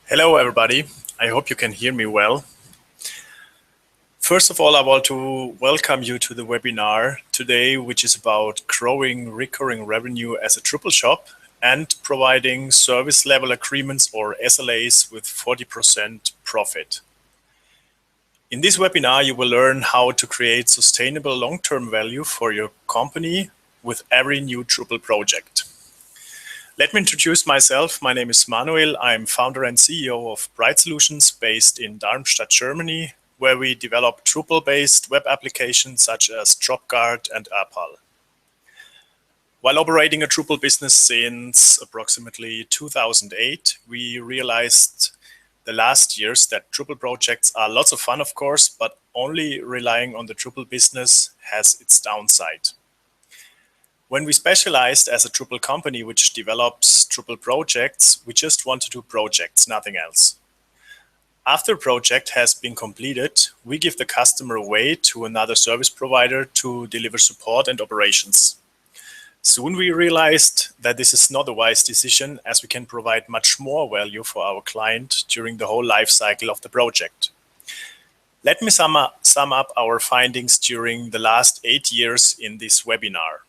Hello, everybody. I hope you can hear me well. First of all, I want to welcome you to the webinar today, which is about growing recurring revenue as a Drupal shop and providing service level agreements or SLAs with 40% profit. In this webinar, you will learn how to create sustainable long-term value for your company with every new Drupal project. Let me introduce myself. My name is Manuel. I'm founder and CEO of Bright Solutions based in Darmstadt, Germany, where we develop Drupal-based web applications such as DropGuard and Drupal. While operating a Drupal business since approximately 2008, we realized the last years that Drupal projects are lots of fun, of course, but only relying on the Drupal business has its downside. When we specialized as a Drupal company which develops Drupal projects, we just want to do projects, nothing else. After a project has been completed, we give the customer away to another service provider to deliver support and operations. Soon we realized that this is not a wise decision, as we can provide much more value for our client during the whole life cycle of the project. Let me sum up our findings during the last 8 years in this webinar.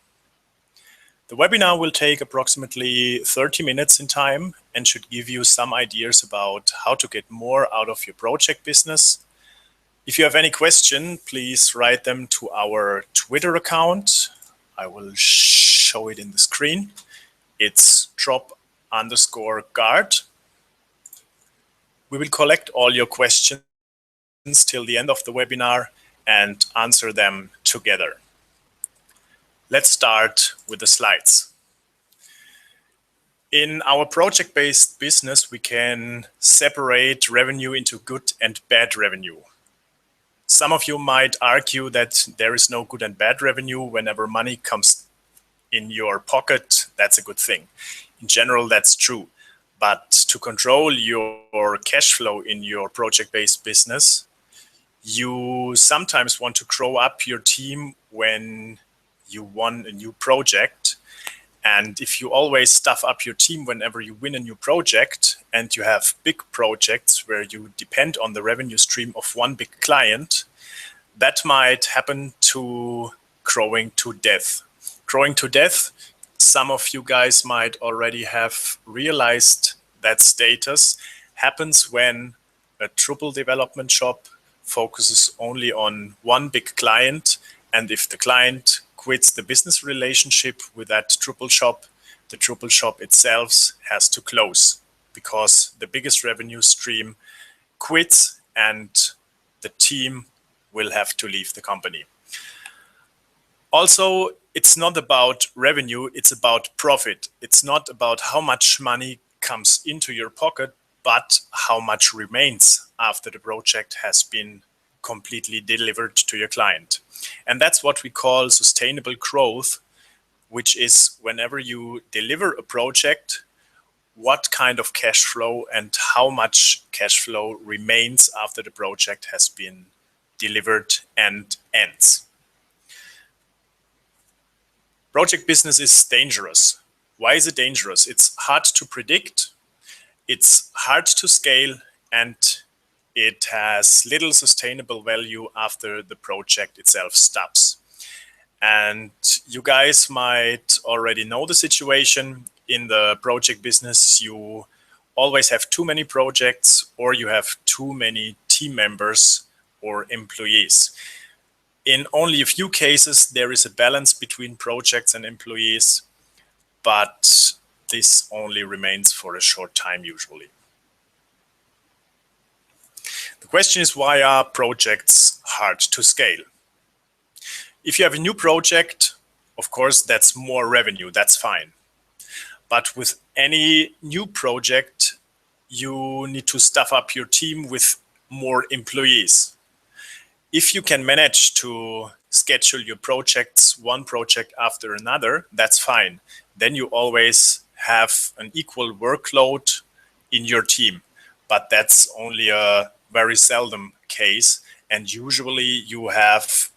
The webinar will take approximately 30 minutes in time and should give you some ideas about how to get more out of your project business. If you have any question, please write them to our Twitter account. I will show it in the screen. It's drop_guard. We will collect all your questions till the end of the webinar and answer them together. Let's start with the slides. In our project-based business, we can separate revenue into good and bad revenue. Some of you might argue that there is no good and bad revenue. Whenever money comes in your pocket, that's a good thing. In general, that's true. But to control your cash flow in your project-based business, you sometimes want to grow up your team when you won a new project. And if you always stuff up your team whenever you win a new project and you have big projects where you depend on the revenue stream of one big client, that might happen to growing to death. Growing to death, some of you guys might already have realized that status happens when a Drupal development shop focuses only on one big client, and if the client quits the business relationship with that Drupal shop, the Drupal shop itself has to close because the biggest revenue stream quits and the team will have to leave the company. Also, it's not about revenue, it's about profit. It's not about how much money comes into your pocket, but how much remains after the project has been completely delivered to your client. And that's what we call sustainable growth, which is whenever you deliver a project, what kind of cash flow and how much cash flow remains after the project has been delivered and ends. Project business is dangerous. Why is it dangerous? It's hard to predict, it's hard to scale, and it has little sustainable value after the project itself stops. And you guys might already know the situation. In the project business, you always have too many projects or you have too many team members or employees. In only a few cases, there is a balance between projects and employees, but this only remains for a short time usually. The question is, why are projects hard to scale? If you have a new project, of course, that's more revenue, that's fine. But with any new project, you need to staff up your team with more employees. If you can manage to schedule your projects, one project after another, that's fine. Then you always have an equal workload in your team. But that's only a very seldom case. And usually you have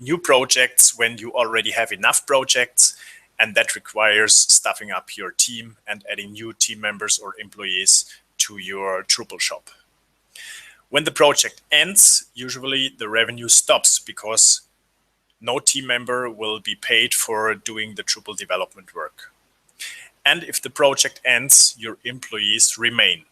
new projects when you already have enough projects, and that requires staffing up your team and adding new team members or employees to your Drupal shop. When the project ends, usually the revenue stops because no team member will be paid for doing the Drupal development work. And if the project ends, your employees remain.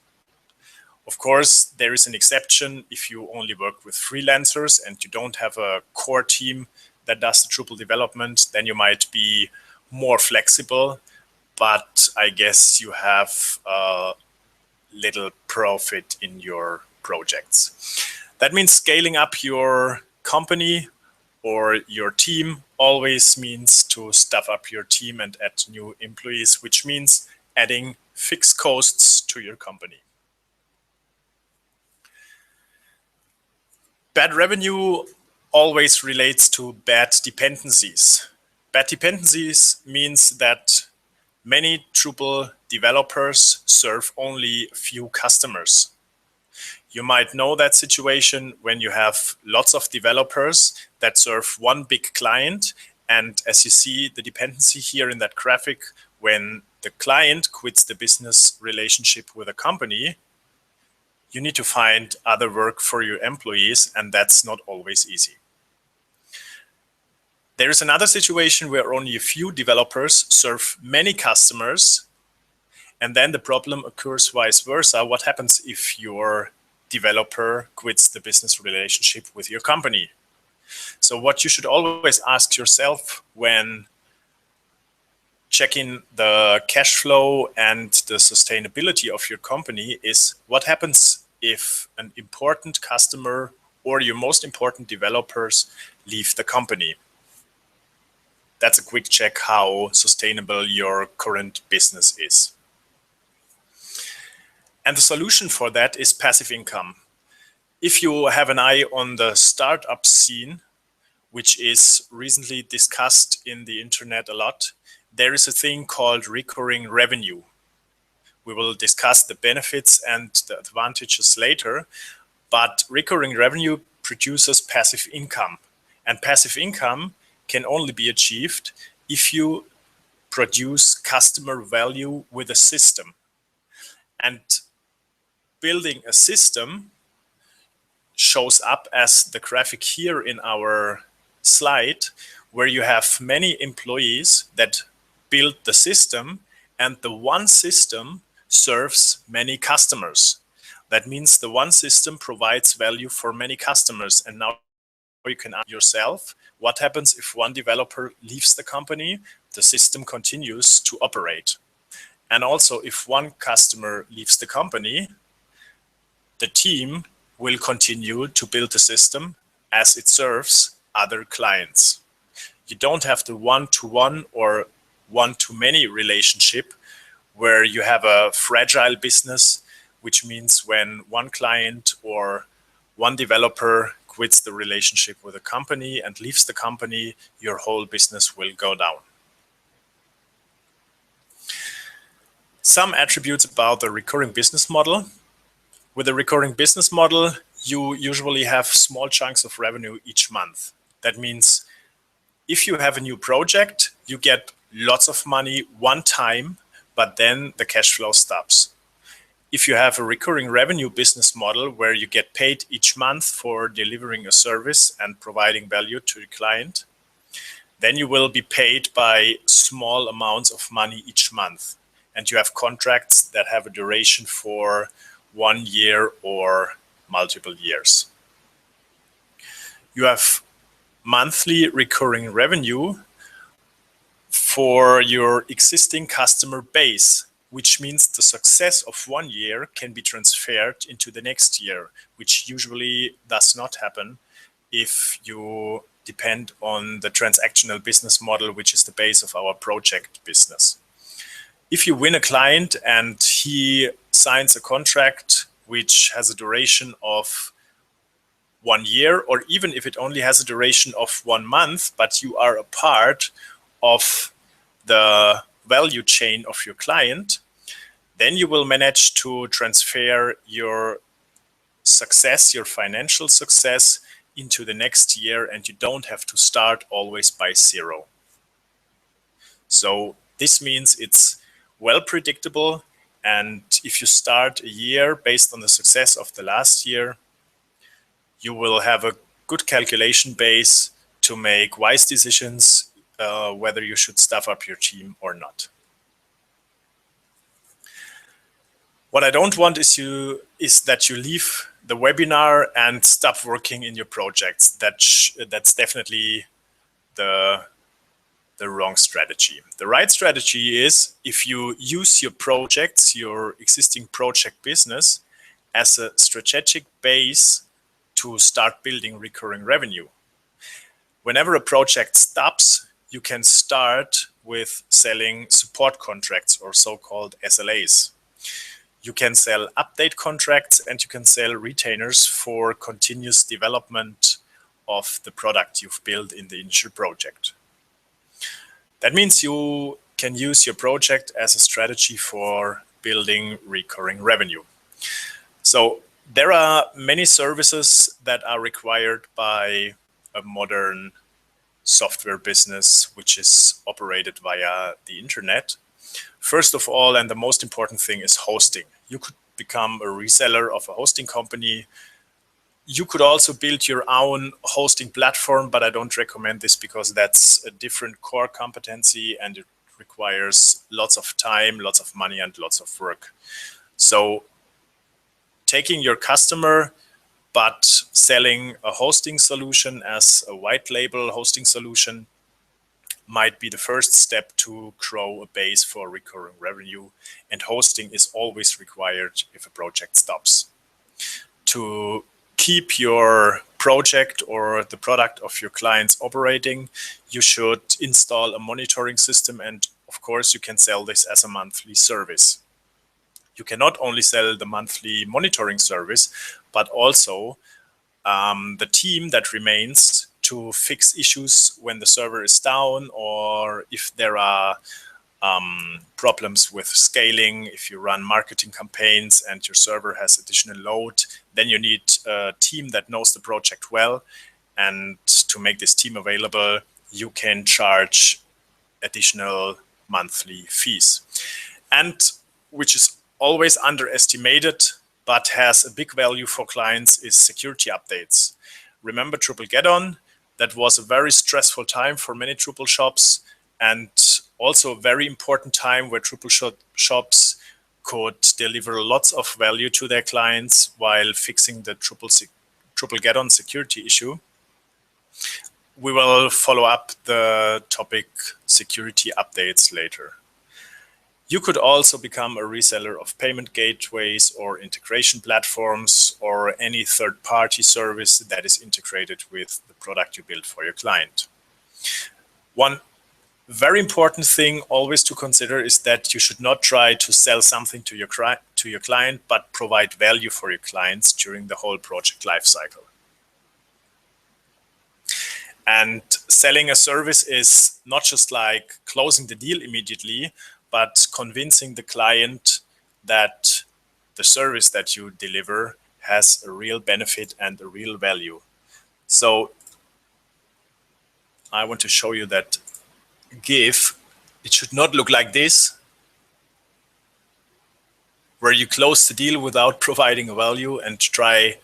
Of course, there is an exception if you only work with freelancers and you don't have a core team that does the Drupal development, then you might be more flexible, but I guess you have little profit in your projects. That means scaling up your company or your team always means to staff up your team and add new employees, which means adding fixed costs to your company. Bad revenue always relates to bad dependencies. Bad dependencies means that many Drupal developers serve only few customers. You might know that situation when you have lots of developers that serve one big client. And as you see the dependency here in that graphic, when the client quits the business relationship with a company, you need to find other work for your employees, and that's not always easy. There is another situation where only a few developers serve many customers, and then the problem occurs vice versa. What happens if your developer quits the business relationship with your company? So what you should always ask yourself when checking the cash flow and the sustainability of your company is, what happens if an important customer or your most important developers leave the company? That's a quick check how sustainable your current business is. And the solution for that is passive income. If you have an eye on the startup scene, which is recently discussed in the internet a lot, there is a thing called recurring revenue. We will discuss the benefits and the advantages later, but recurring revenue produces passive income. And passive income can only be achieved if you produce customer value with a system. And building a system shows up as the graphic here in our slide, where you have many employees that build the system, and the one system serves many customers. That means the one system provides value for many customers. And now you can ask yourself, what happens if one developer leaves the company? The system continues to operate. And also, if one customer leaves the company, the team will continue to build the system as it serves other clients. You don't have the one-to-one or one-to-many relationship where you have a fragile business, which means when one client or one developer quits the relationship with a company and leaves the company, your whole business will go down. Some attributes about the recurring business model. With a recurring business model, you usually have small chunks of revenue each month. That means if you have a new project, you get lots of money one time, but then the cash flow stops. If you have a recurring revenue business model where you get paid each month for delivering a service and providing value to the client, then you will be paid by small amounts of money each month. And you have contracts that have a duration for 1 year or multiple years. You have monthly recurring revenue for your existing customer base, which means the success of 1 year can be transferred into the next year, which usually does not happen if you depend on the transactional business model, which is the base of our project business. If you win a client and he signs a contract which has a duration of 1 year, or even if it only has a duration of 1 month, but you are a part of the value chain of your client, then you will manage to transfer your success, your financial success, into the next year, and you don't have to start always by zero. So this means it's well predictable And if you start a year based on the success of the last year, you will have a good calculation base to make wise decisions whether you should staff up your team or not. What I don't want is that you leave the webinar and stop working in your projects. That's definitely the wrong strategy. The right strategy is if you use your projects, your existing project business, as a strategic base to start building recurring revenue. Whenever a project stops, you can start with selling support contracts or so-called SLAs. You can sell update contracts and you can sell retainers for continuous development of the product you've built in the initial project. That means you can use your project as a strategy for building recurring revenue. So there are many services that are required by a modern software business, which is operated via the internet. First of all, and the most important thing is hosting. You could become a reseller of a hosting company. You could also build your own hosting platform, but I don't recommend this because that's a different core competency and it requires lots of time, lots of money, and lots of work. So taking your customer, but selling a hosting solution as a white label hosting solution might be the first step to grow a base for recurring revenue. And hosting is always required if a project stops. To keep your project or the product of your clients operating, you should install a monitoring system. And of course, you can sell this as a monthly service. You can not only sell the monthly monitoring service, but also the team that remains to fix issues when the server is down, or if there are problems with scaling. If you run marketing campaigns and your server has additional load, then you need a team that knows the project well. And to make this team available, you can charge additional monthly fees. And which is always underestimated, but has a big value for clients, is security updates. Remember Drupal Get-On? That was a very stressful time for many Drupal shops, and also a very important time where Drupal shops could deliver lots of value to their clients while fixing the Drupal Get-On security issue. We will follow up the topic security updates later. You could also become a reseller of payment gateways or integration platforms or any third-party service that is integrated with the product you build for your client. One very important thing always to consider is that you should not try to sell something to your client, but provide value for your clients during the whole project lifecycle. And selling a service is not just like closing the deal immediately, but convincing the client that the service that you deliver has a real benefit and a real value. So I want to show you that GIF. It should not look like this, where you close the deal without providing a value and try,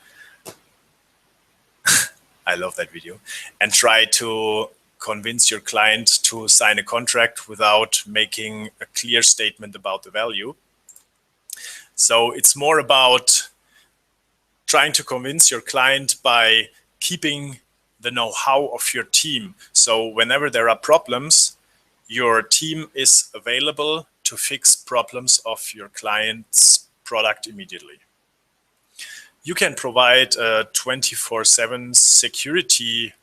I love that video, and try to convince your client to sign a contract without making a clear statement about the value. So it's more about trying to convince your client by keeping the know-how of your team. So whenever there are problems, your team is available to fix problems of your client's product immediately. You can provide a 24/7 security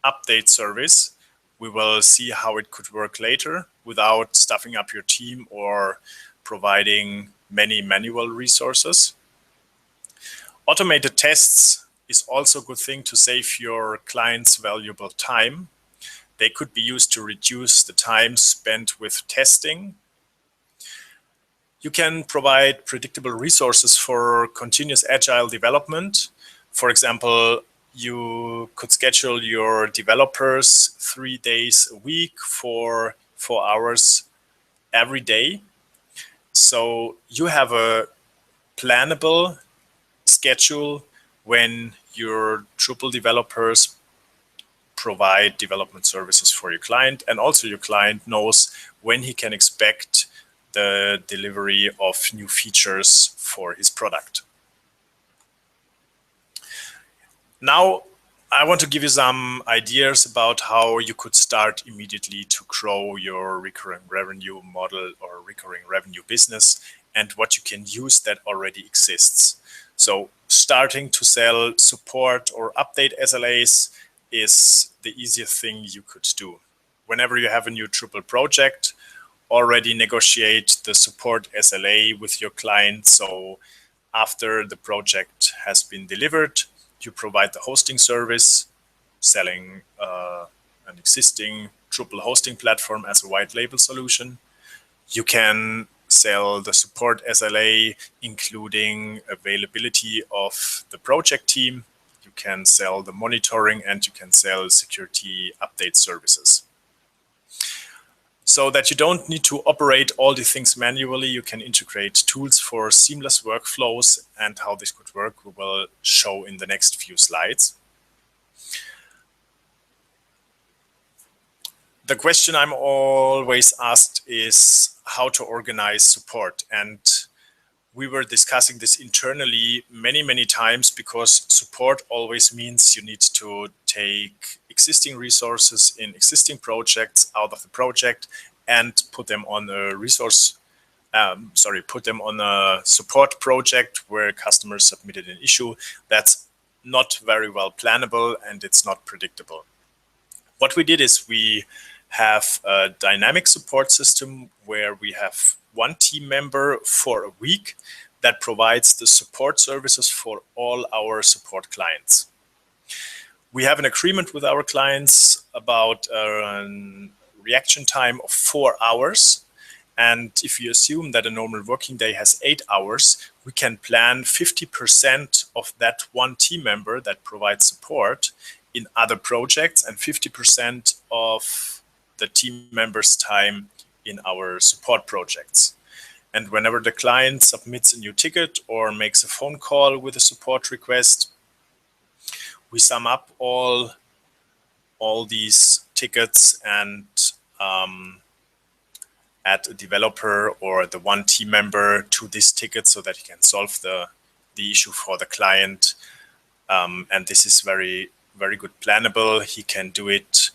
update service. We will see how it could work later without stuffing up your team or providing many manual resources. Automated tests is also a good thing to save your clients valuable time. They could be used to reduce the time spent with testing. You can provide predictable resources for continuous agile development. For example, you could schedule your developers 3 days a week for 4 hours every day. So you have a plannable schedule when your Drupal developers provide development services for your client, and also your client knows when he can expect the delivery of new features for his product. Now, I want to give you some ideas about how you could start immediately to grow your recurring revenue model or recurring revenue business, and what you can use that already exists. So starting to sell support or update SLAs is the easiest thing you could do. Whenever you have a new Drupal project, already negotiate the support SLA with your client. So after the project has been delivered, you provide the hosting service, selling an existing Drupal hosting platform as a white label solution. You can sell the support SLA, including availability of the project team. You can sell the monitoring, and you can sell security update services. So that you don't need to operate all the things manually, you can integrate tools for seamless workflows, and how this could work we will show in the next few slides. The question I'm always asked is how to organize support. And we were discussing this internally many times, because support always means you need to take existing resources in existing projects out of the project and put them on a put them on a support project where customers submitted an issue. That's not very well plannable, and it's not predictable. What we did is we have a dynamic support system where we have one team member for a week that provides the support services for all our support clients. We have an agreement with our clients about a reaction time of 4 hours. And if you assume that a normal working day has 8 hours, we can plan 50% of that one team member that provides support in other projects, and 50% of the team members' time in our support projects. And whenever the client submits a new ticket or makes a phone call with a support request, we sum up all these tickets and add a developer or the one team member to this ticket so that he can solve the issue for the client. And this is very good plannable. He can do it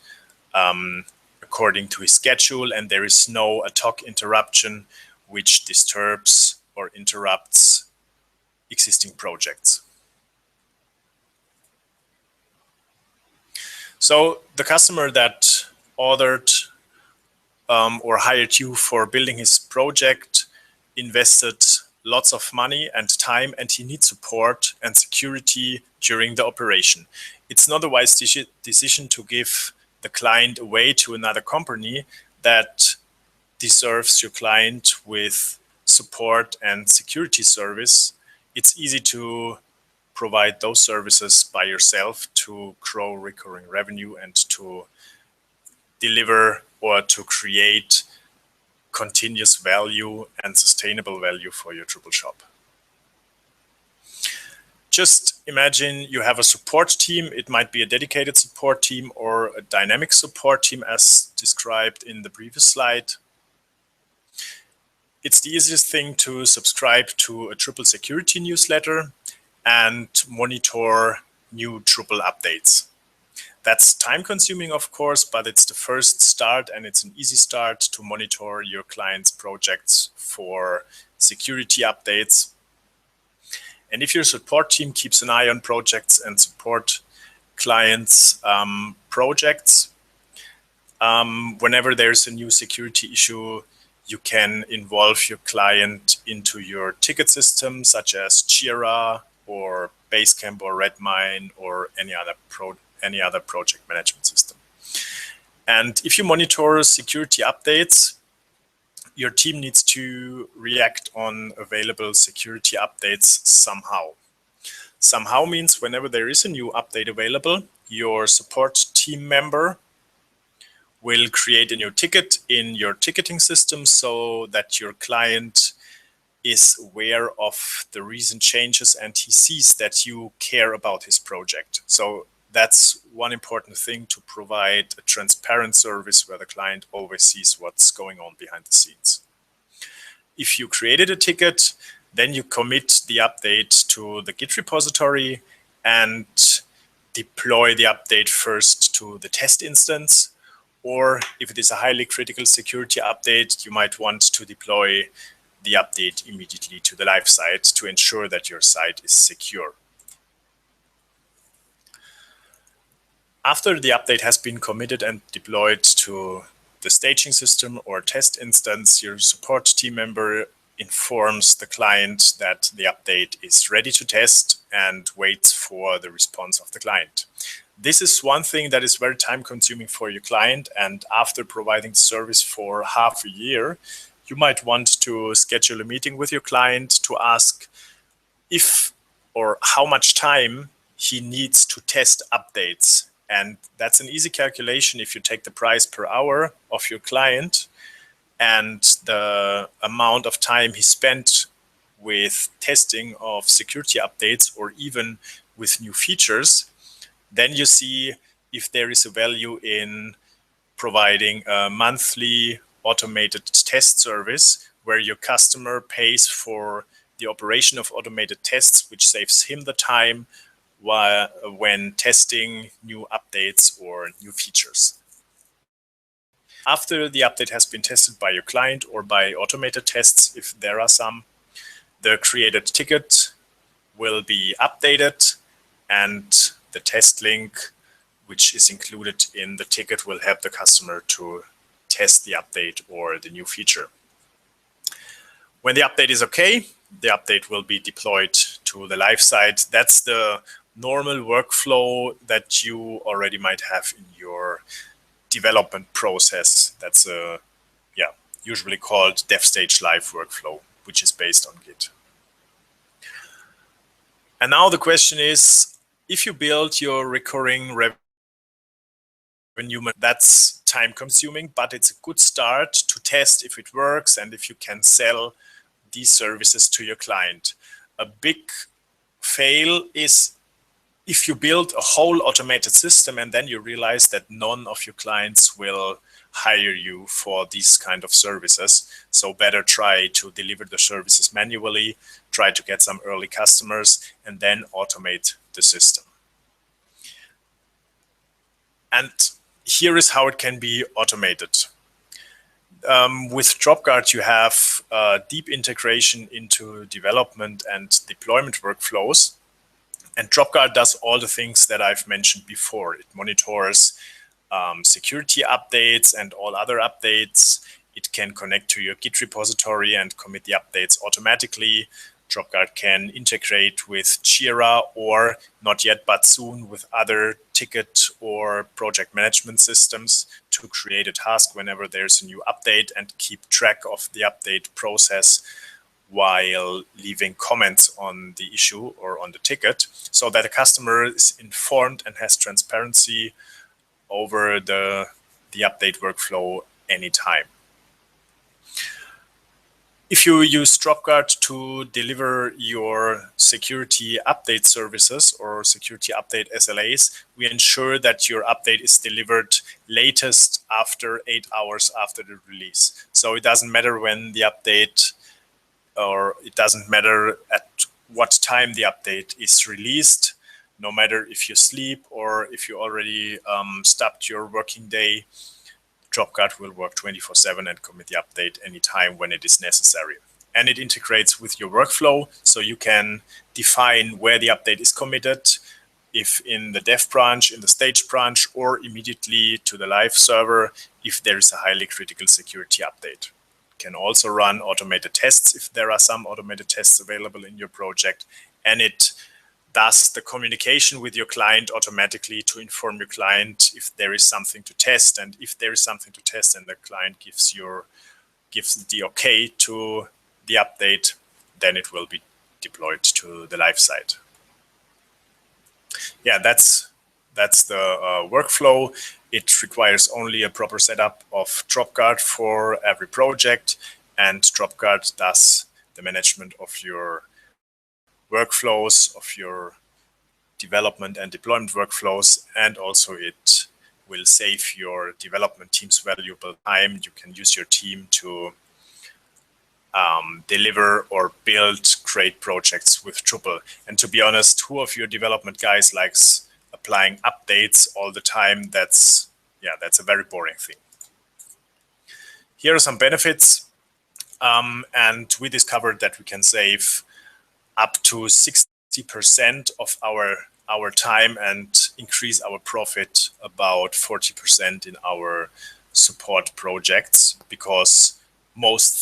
according to his schedule, and there is no ad hoc interruption which disturbs or interrupts existing projects. So the customer that ordered or hired you for building his project invested lots of money and time, and he needs support and security during the operation. It's not a wise decision to give the client away to another company that deserves your client with support and security service. It's easy to provide those services by yourself to grow recurring revenue and to deliver or to create continuous value and sustainable value for your Drupal shop. Just imagine you have a support team. It might be a dedicated support team or a dynamic support team as described in the previous slide. It's the easiest thing to subscribe to a Drupal security newsletter and monitor new Drupal updates. That's time consuming, of course, but it's the first start, and it's an easy start to monitor your clients' projects for security updates. And if your support team keeps an eye on projects and support clients' projects, whenever there's a new security issue, you can involve your client into your ticket system, such as Jira or Basecamp or Redmine or any other project management system. And if you monitor security updates, your team needs to react on available security updates somehow. Somehow means whenever there is a new update available, your support team member will create a new ticket in your ticketing system so that your client is aware of the recent changes and he sees that you care about his project. So that's one important thing, to provide a transparent service where the client always sees what's going on behind the scenes. If you created a ticket, then you commit the update to the Git repository and deploy the update first to the test instance. Or if it is a highly critical security update, you might want to deploy the update immediately to the live site to ensure that your site is secure. After the update has been committed and deployed to the staging system or test instance, your support team member informs the client that the update is ready to test and waits for the response of the client. This is one thing that is very time consuming for your client, and after providing service for half a year, you might want to schedule a meeting with your client to ask if or how much time he needs to test updates. And that's an easy calculation. If you take the price per hour of your client and the amount of time he spent with testing of security updates or even with new features, then you see if there is a value in providing a monthly automated test service where your customer pays for the operation of automated tests, which saves him the time when testing new updates or new features. After the update has been tested by your client or by automated tests, if there are some, the created ticket will be updated and the test link, which is included in the ticket, will help the customer to test the update or the new feature. When the update is okay, the update will be deployed to the live site. That's the normal workflow that you already might have in your development process. That's usually called dev stage live workflow, which is based on Git. And now the question is, if you build your recurring revenue, that's time consuming, but it's a good start to test if it works and if you can sell these services to your client. A big fail is if you build a whole automated system and then you realize that none of your clients will hire you for these kind of services. So better try to deliver the services manually, try to get some early customers, and then automate the system. And here is how it can be automated. With DropGuard, you have deep integration into development and deployment workflows. And DropGuard does all the things that I've mentioned before. It monitors security updates and all other updates. It can connect to your Git repository and commit the updates automatically. DropGuard can integrate with Jira or not yet, but soon with other ticket or project management systems to create a task whenever there's a new update and keep track of the update process while leaving comments on the issue or on the ticket, so that a customer is informed and has transparency over the update workflow anytime. If you use DropGuard to deliver your security update services or security update SLAs, we ensure that your update is delivered latest after 8 hours after the release. So it doesn't matter when the update, or it doesn't matter at what time the update is released, no matter if you sleep or if you already stopped your working day, DropGuard will work 24/7 and commit the update anytime when it is necessary. And it integrates with your workflow, so you can define where the update is committed, if in the dev branch, in the stage branch, or immediately to the live server if there is a highly critical security update. Can also run automated tests if there are some automated tests available in your project, and it does the communication with your client automatically to inform your client if there is something to test, and if there is something to test and the client gives the okay to the update, then it will be deployed to the live site. Yeah, that's the workflow. It requires only a proper setup of DropGuard for every project, and DropGuard does the management of your workflows, of your development and deployment workflows, and also it will save your development team's valuable time. You can use your team to deliver or build great projects with Drupal. And to be honest, who of your development guys likes applying updates all the time? That's a very boring thing. Here are some benefits. And we discovered that we can save up to 60% of our time and increase our profit about 40% in our support projects, because most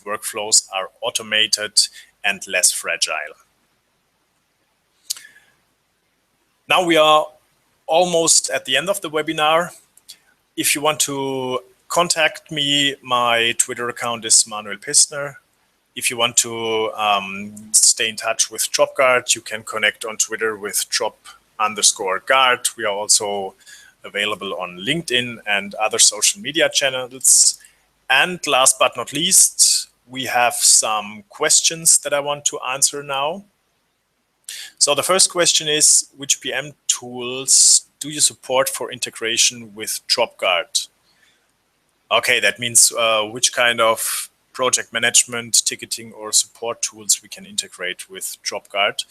workflows are automated and less fragile. Now we are almost at the end of the webinar. If you want to contact me, my Twitter account is Manuel Pistner. If you want to stay in touch with DropGuard, you can connect on Twitter with drop_guard. We are also available on LinkedIn and other social media channels. And last but not least, we have some questions that I want to answer now. So the first question is, which PM tools do you support for integration with DropGuard? Okay, that means which kind of project management, ticketing, or support tools we can integrate with DropGuard.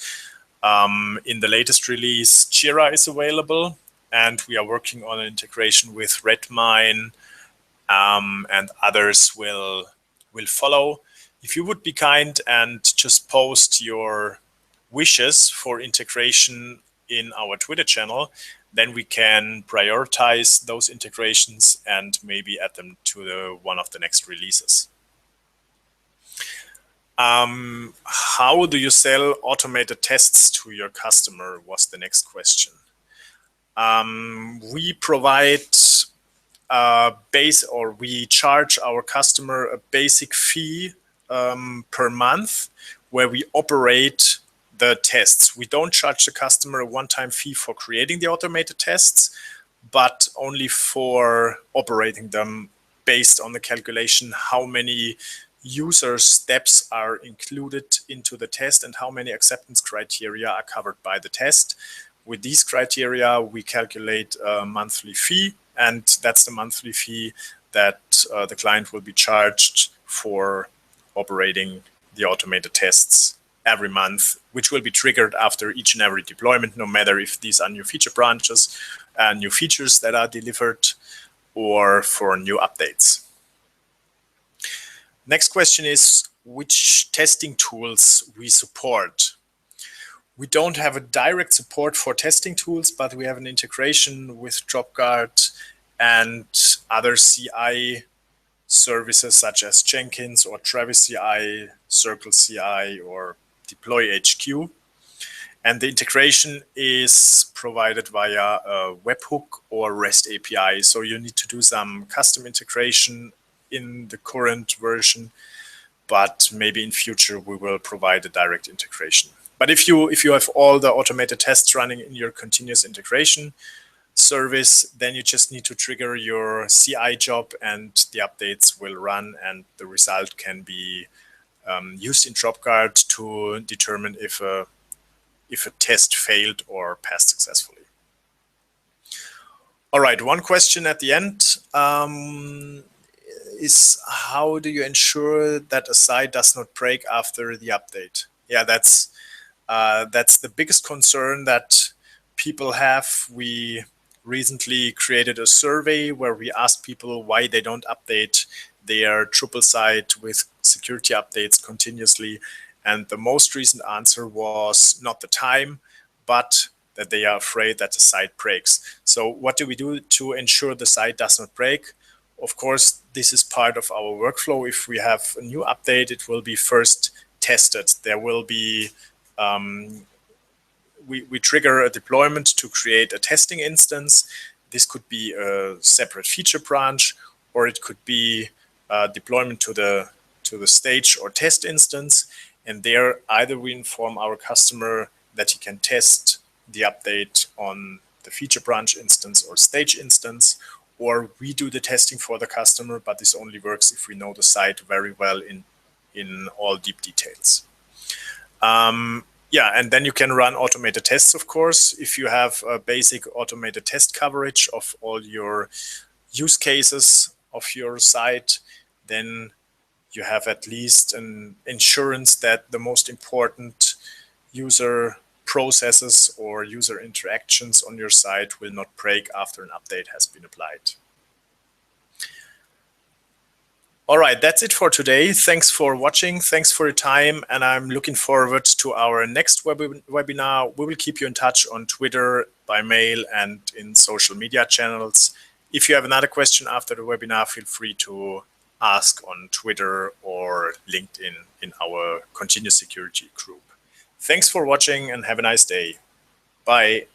In the latest release, Jira is available, and we are working on an integration with Redmine, and others will follow. If you would be kind and just post your wishes for integration in our Twitter channel, then we can prioritize those integrations and maybe add them to one of the next releases. How do you sell automated tests to your customer was the next question. We provide we charge our customer a basic fee per month where we operate the tests. We don't charge the customer a one-time fee for creating the automated tests, but only for operating them based on the calculation how many user steps are included into the test and how many acceptance criteria are covered by the test. With these criteria, we calculate a monthly fee, and that's the monthly fee that the client will be charged for operating the automated tests every month, which will be triggered after each and every deployment, no matter if these are new feature branches and new features that are delivered or for new updates. Next question is which testing tools we support. We don't have a direct support for testing tools, but we have an integration with DropGuard and other CI services such as Jenkins or Travis CI, Circle CI, or Deploy HQ. And the integration is provided via a webhook or REST API. So you need to do some custom integration in the current version, but maybe in future we will provide a direct integration. But if you have all the automated tests running in your continuous integration service, then you just need to trigger your CI job and the updates will run, and the result can be used in DropGuard to determine if a test failed or passed successfully. All right, one question at the end is how do you ensure that a site does not break after the update? Yeah, that's the biggest concern that people have. We recently created a survey where we asked people why they don't update their Drupal site with security updates continuously. And the most recent answer was not the time, but that they are afraid that the site breaks. So what do we do to ensure the site does not break? Of course, this is part of our workflow. If we have a new update, it will be first tested. There will be we trigger a deployment to create a testing instance. This could be a separate feature branch, or it could be a deployment to the stage or test instance. And there, either we inform our customer that he can test the update on the feature branch instance or stage instance, or we do the testing for the customer, but this only works if we know the site very well in in all deep details. Yeah, and then you can run automated tests, of course. If you have a basic automated test coverage of all your use cases of your site, then you have at least an insurance that the most important user processes or user interactions on your site will not break after an update has been applied. All right, that's it for today. Thanks for watching. Thanks for your time. And I'm looking forward to our next webinar. We will keep you in touch on Twitter, by mail, and in social media channels. If you have another question after the webinar, feel free to ask on Twitter or LinkedIn in our continuous security group. Thanks for watching and have a nice day. Bye.